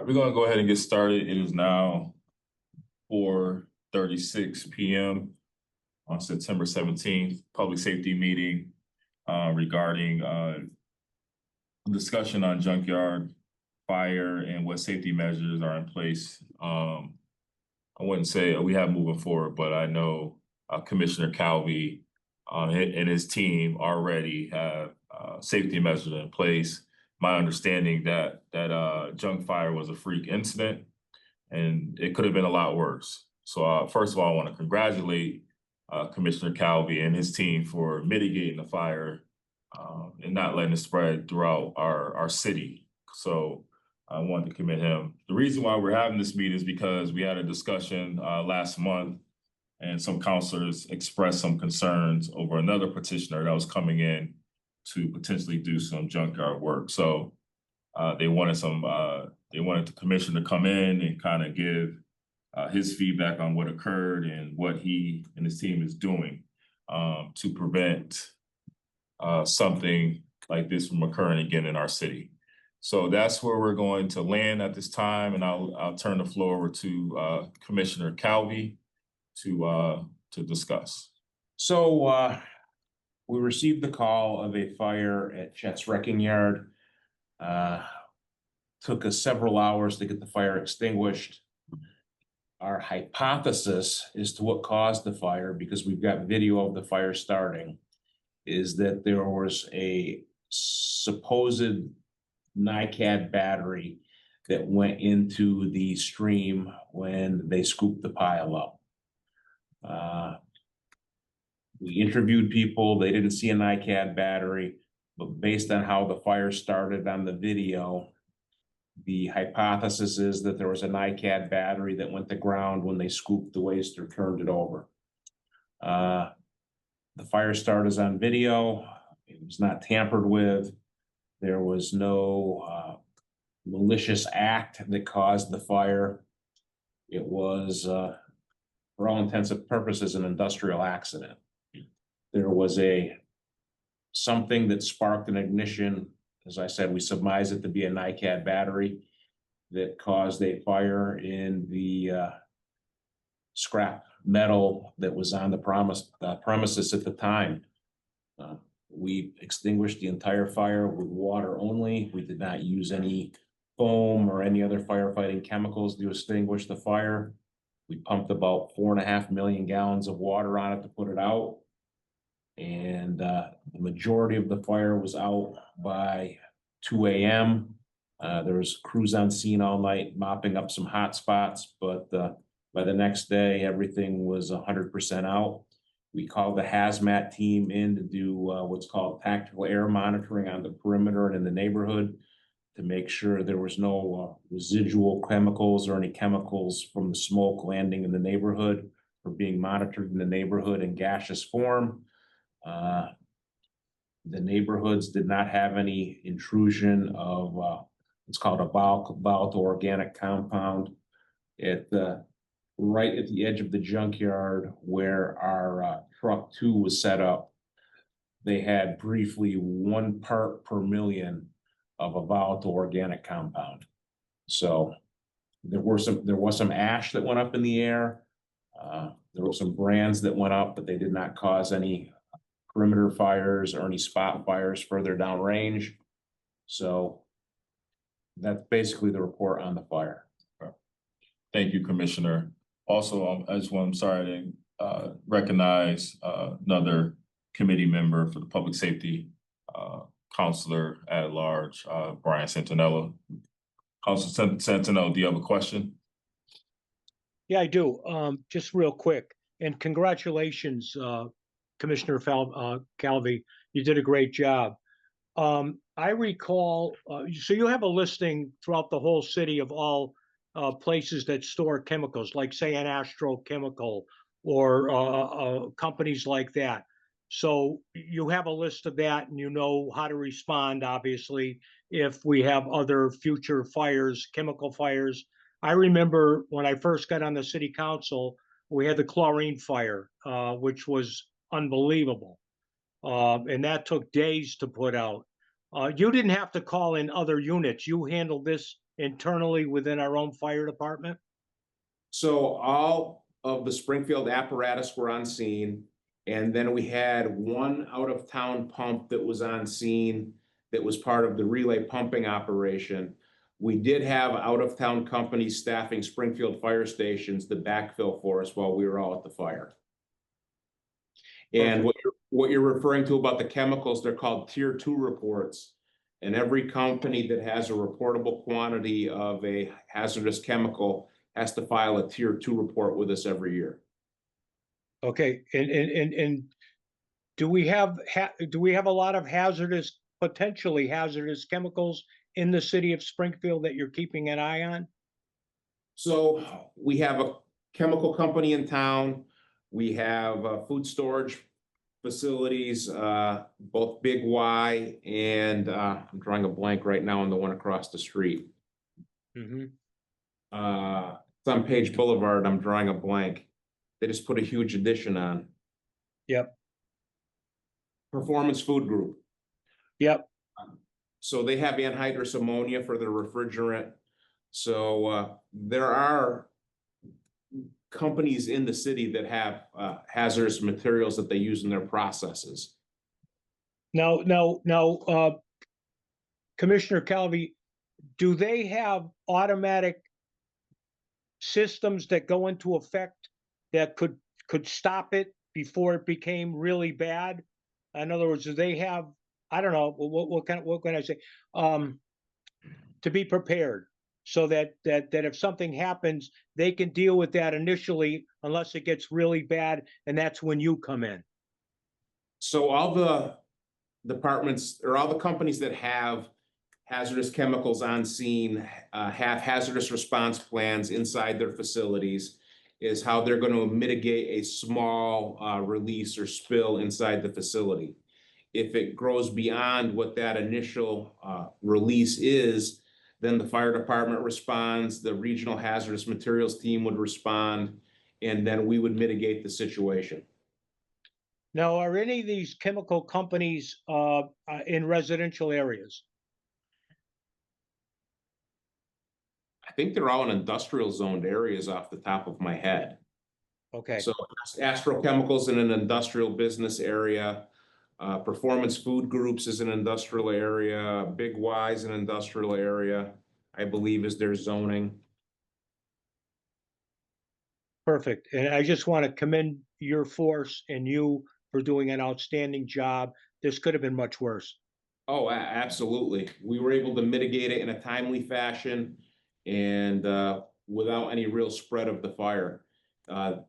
We're going to go ahead and get started. It is now 4:36 p.m. on September 17th, public safety meeting regarding discussion on junkyard fire and what safety measures are in place. I wouldn't say we have moving forward, but I know Commissioner Calvi and his team already have safety measures in place. My understanding that junk fire was a freak incident and it could have been a lot worse. So first of all, I want to congratulate Commissioner Calvi and his team for mitigating the fire and not letting it spread throughout our city. So I wanted to commend him. The reason why we're having this meeting is because we had a discussion last month and some counselors expressed some concerns over another petitioner that was coming in to potentially do some junkyard work. So they wanted the commission to come in and kind of give his feedback on what occurred and what he and his team is doing to prevent something like this from occurring again in our city. So that's where we're going to land at this time, and I'll turn the floor over to Commissioner Calvi to discuss. So we received the call of a fire at Chet's Wrecking Yard. Took us several hours to get the fire extinguished. Our hypothesis as to what caused the fire, because we've got video of the fire starting, is that there was a supposed NiCad battery that went into the stream when they scooped the pile up. We interviewed people, they didn't see a NiCad battery, but based on how the fire started on the video, the hypothesis is that there was a NiCad battery that went to ground when they scooped the waste or turned it over. The fire start is on video. It was not tampered with. There was no malicious act that caused the fire. It was, for all intents and purposes, an industrial accident. There was something that sparked an ignition. As I said, we surmise it to be a NiCad battery that caused a fire in the scrap metal that was on the premises at the time. We extinguished the entire fire with water only. We did not use any foam or any other firefighting chemicals to extinguish the fire. We pumped about 4.5 million gallons of water on it to put it out. And the majority of the fire was out by 2 a.m. There was crews on scene all night mopping up some hot spots, but by the next day, everything was 100% out. We called the hazmat team in to do what's called tactical air monitoring on the perimeter and in the neighborhood to make sure there was no residual chemicals or any chemicals from the smoke landing in the neighborhood or being monitored in the neighborhood in gaseous form. The neighborhoods did not have any intrusion of what's called a volatile organic compound right at the edge of the junkyard where our truck 2 was set up. They had briefly 1 part per million of a volatile organic compound. So there was some ash that went up in the air. There were some brands that went up, but they did not cause any perimeter fires or any spot fires further downrange. So that's basically the report on the fire. Thank you, Commissioner. Also, I'm sorry to recognize another committee member for the public safety, Counselor at large, Brian Santinello. Counselor Santinello, do you have a question? Yeah, I do. Just real quick, and congratulations, Commissioner Calvi. You did a great job. I recall, so you have a listing throughout the whole city of all places that store chemicals, like say an Astro Chemical or companies like that. So you have a list of that and you know how to respond, obviously, if we have other future fires, chemical fires. I remember when I first got on the city council, we had the chlorine fire, which was unbelievable. And that took days to put out. You didn't have to call in other units. You handled this internally within our own fire department? So all of the Springfield apparatus were on scene. And then we had one out-of-town pump that was on scene that was part of the relay pumping operation. We did have out-of-town companies staffing Springfield fire stations to backfill for us while we were all at the fire. And what you're referring to about the chemicals, they're called Tier 2 reports. And every company that has a reportable quantity of a hazardous chemical has to file a Tier 2 report with us every year. Okay, and do we have a lot of potentially hazardous chemicals in the city of Springfield that you're keeping an eye on? So we have a chemical company in town. We have food storage facilities, both Big Y and I'm drawing a blank right now on the one across the street. Mm-hmm. It's on Page Boulevard. I'm drawing a blank. They just put a huge addition on. Yep. Performance Food Group. Yep. So they have anhydrous ammonia for their refrigerant. So there are companies in the city that have hazardous materials that they use in their processes. Now, Commissioner Calvi, do they have automatic systems that go into effect that could stop it before it became really bad? In other words, do they have, I don't know, what can I say? To be prepared so that if something happens, they can deal with that initially unless it gets really bad, and that's when you come in. So all the departments or all the companies that have hazardous chemicals on scene have hazardous response plans inside their facilities, is how they're going to mitigate a small release or spill inside the facility. If it grows beyond what that initial release is, then the fire department responds, the regional hazardous materials team would respond, and then we would mitigate the situation. Now, are any of these chemical companies in residential areas? I think they're all in industrial zoned areas off the top of my head. Okay. So Astro Chemicals in an industrial business area, Performance Food Groups is an industrial area, Big Y is an industrial area, I believe is their zoning. Perfect. And I just want to commend your force and you for doing an outstanding job. This could have been much worse. Oh, absolutely. We were able to mitigate it in a timely fashion and without any real spread of the fire.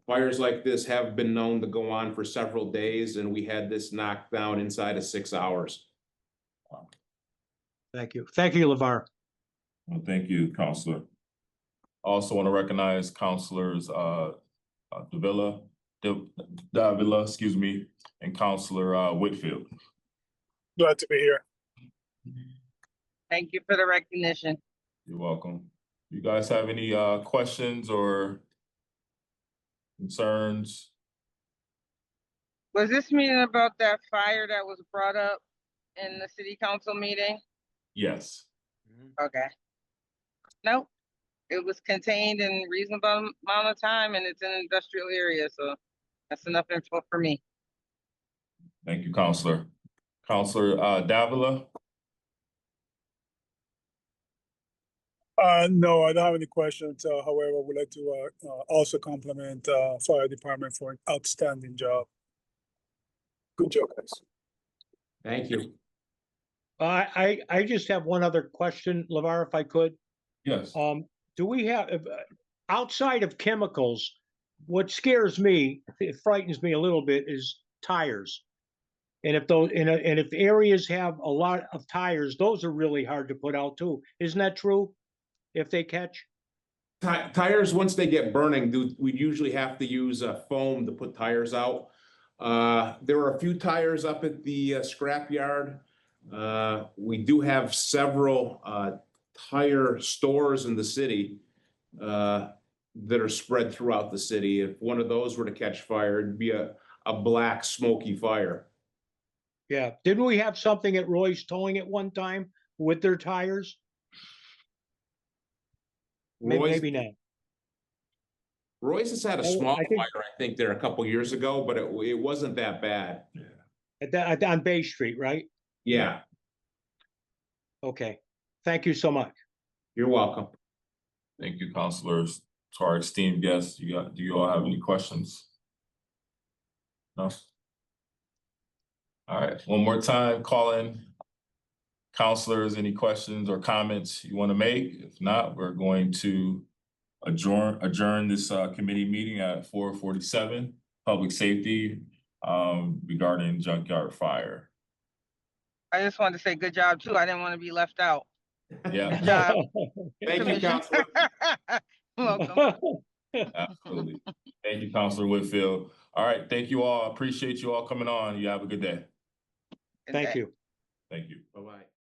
Fires like this have been known to go on for several days, and we had this knocked down inside of 6 hours. Thank you. Thank you, LeVar. Well, thank you, Counselor. Also want to recognize Counselors Davila, excuse me, and Counselor Whitfield. Glad to be here. Thank you for the recognition. You're welcome. You guys have any questions or concerns? Was this meeting about that fire that was brought up in the city council meeting? Yes. Okay. Nope. It was contained in reasonable amount of time and it's in an industrial area, so that's enough info for me. Thank you, Counselor. Counselor Davila? No, I don't have any questions. However, I would like to also compliment fire department for an outstanding job. Good job, guys. Thank you. I just have one other question, LeVar, if I could. Yes. Do we have, outside of chemicals, what scares me, it frightens me a little bit, is tires. And if those, and if areas have a lot of tires, those are really hard to put out too. Isn't that true? If they catch? Tires, once they get burning, we usually have to use foam to put tires out. There are a few tires up at the scrapyard. We do have several tire stores in the city that are spread throughout the city. If one of those were to catch fire, it'd be a black smoky fire. Yeah. Didn't we have something at Roy's Towing at one time with their tires? Roy's, Maybe not. Roy's has had a Oh, small I think- fire, I think, there a couple years ago, but it wasn't that bad. On Bay Street, right? Yeah, Okay. Thank you so much. you're welcome. Thank you, counselors. To our esteemed guests, do you all have any questions? No? All right, one more time, call in. Counselors, any questions or comments you want to make? If not, we're going to adjourn this committee meeting at 4:47, public safety regarding junkyard fire. I just wanted to say good job too. I didn't want to be left out. Yeah, Good job. Thank you, Commissioner. Counselor. Welcome. absolutely. Thank you, Counselor Whitfield. All right, thank you all. Appreciate you all coming on. You have a good day. Good Thank day. you. Thank you. Bye-bye.